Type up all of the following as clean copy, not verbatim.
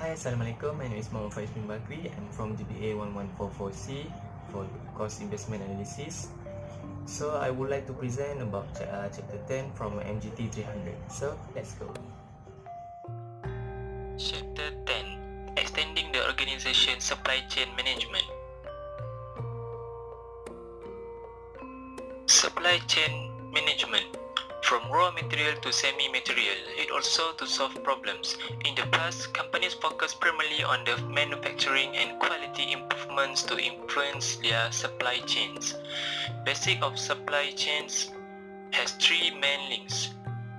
Hi, Assalamualaikum. My name is Muhammad Faiz bin Bakri. I'm from GPA 1144C for course investment analysis. So I would like to present about chapter 10 from MGT 300. So let's go. Chapter 10: Extending the Organization Supply Chain Management. Supply chain management. From raw material to semi-material, it also to solve problems. In the past, companies focused primarily on the manufacturing and quality improvements to influence their supply chains. Basic of supply chains has three main links.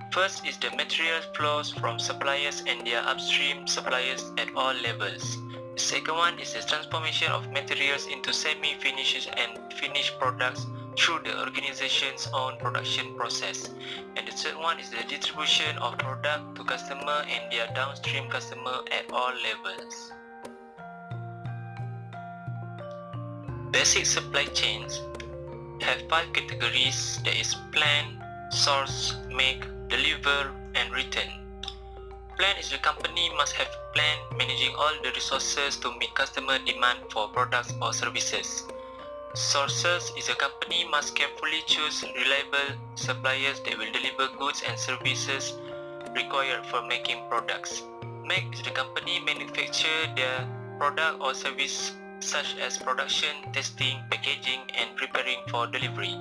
First is the material flows from suppliers and their upstream suppliers at all levels. The second one is the transformation of materials into semi-finished and finished products through the organization's own production process. And the third one is the distribution of product to customer and their downstream customer at all levels. Basic supply chains have 5 categories, that is plan, source, make, deliver, and return. Plan is the company must have a plan managing all the resources to meet customer demand for products or services. Sources is a company must carefully choose reliable suppliers that will deliver goods and services required for making products. Make is the company manufacture their product or service such as production, testing, packaging, and preparing for delivery.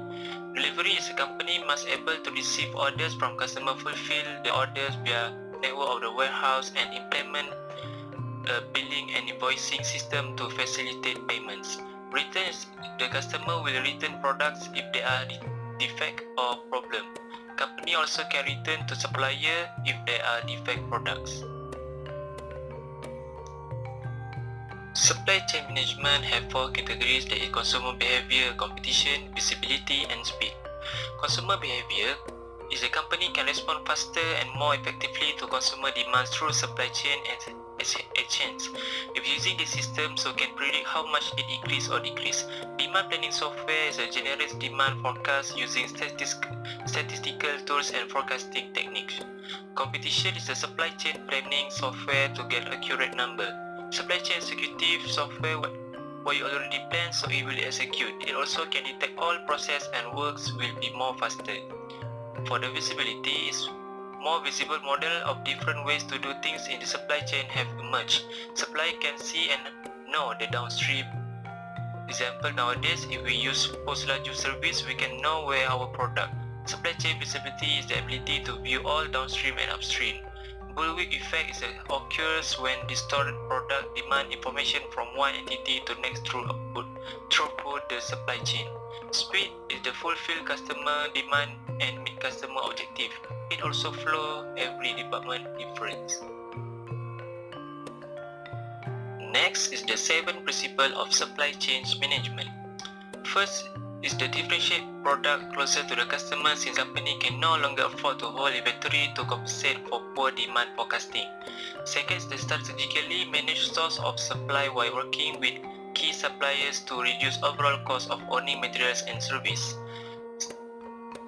Delivery is a company must able to receive orders from customer, fulfill the orders via network of the warehouse, and implement a billing and invoicing system to facilitate payments. Returns, the customer will return products if they are defect or problem. Company also can return to supplier if there are defect products. Supply chain management have 4 categories, that is consumer behavior, competition, visibility, and speed. Consumer behavior is a company can respond faster and more effectively to consumer demands through supply chain and exchange. If using the system, so can predict how much it increase or decrease. Demand planning software is a generates demand forecast using statistical tools and forecasting techniques. Competition is a supply chain planning software to get accurate number. Supply chain executive software what you already plan, so it will execute. It also can detect all process and works will be more faster. For the visibility is more visible model of different ways to do things in the supply chain have emerged. Supplier can see and know the downstream. Example, nowadays if we use post-laju service, we can know where our product. Supply chain visibility is the ability to view all downstream and upstream. Bullwhip effect is occurs when distorted product demand information from one entity to next through the supply chain. Speed is the fulfill customer demand and meet customer objective. It also flow every department difference. Next is the 7 principles of supply chain management. First is the differentiate product closer to the customer, since company can no longer afford to hold inventory to compensate for poor demand forecasting. Second is the strategically manage source of supply while working with key suppliers to reduce overall cost of owning materials and service.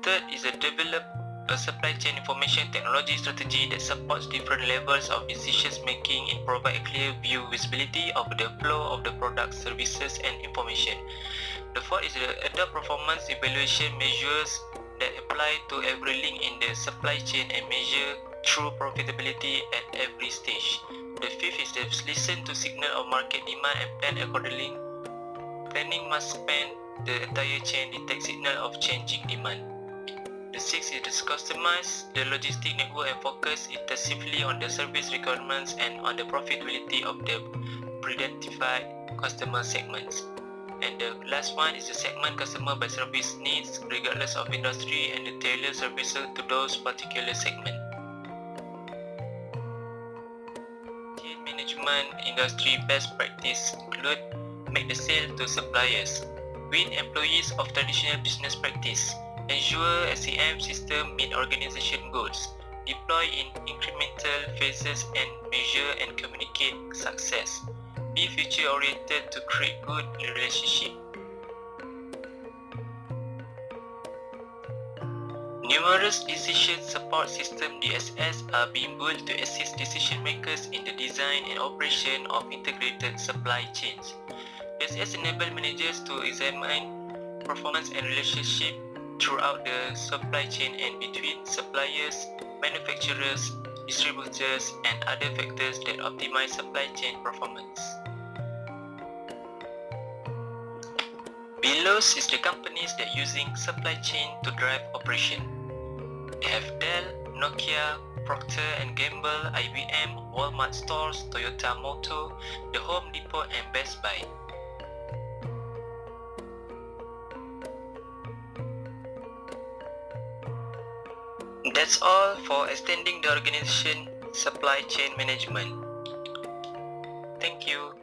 Third is the develop a supply chain information technology strategy that supports different levels of decision making and provide a clear view visibility of the flow of the products, services, and information. The fourth is the adopt performance evaluation measures that apply to every link in the supply chain and measure true profitability at every stage. The fifth is the listen to signal of market demand and plan accordingly. Planning must span the entire chain, detect signal of changing demand. The sixth is to customize the logistic network and focus intensively on the service requirements and on the profitability of the pre-identified customer segments. And the last one is the segment customer by service needs regardless of industry and the tailor services to those particular segments. Chain management industry best practice include make the sale to suppliers, win employees of traditional business practice, ensure SCM system meet organization goals, deploy in incremental phases and measure and communicate success. Be future oriented to create good relationship. Numerous decision support system DSS are being built to assist decision makers in the design and operation of integrated supply chains. DSS enable managers to examine performance and relationship throughout the supply chain and between suppliers, manufacturers, distributors, and other factors that optimize supply chain performance. Below is the companies that using supply chain to drive operation. They have Dell, Nokia, Procter & Gamble, IBM, Walmart stores, Toyota Motor, the Home Depot and Best Buy. That's all for extending the organization supply chain management. Thank you.